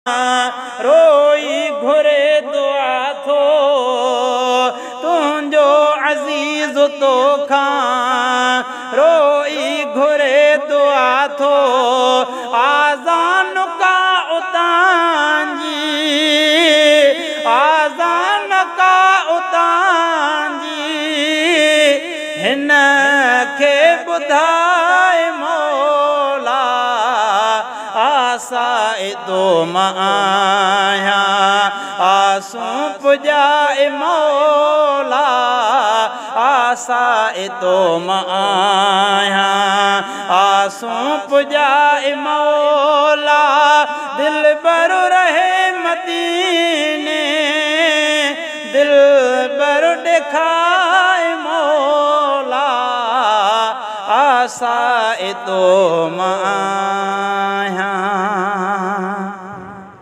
रोई घुरे दुआ थो तुंहिंजो अज़ीज़ तोखां रोई घुरे दुआ थो आज़ान का उतांजी आज़ान का उतांजी हिन खे ॿुधाए मौला आसाए तो मां आहियां आसूं पुॼाए मौला आसाए तो मां आहियां आसूं पुॼाए मौला दिल बर रहे मदीने दिल बर ॾेखाए मौला आसाए तो मां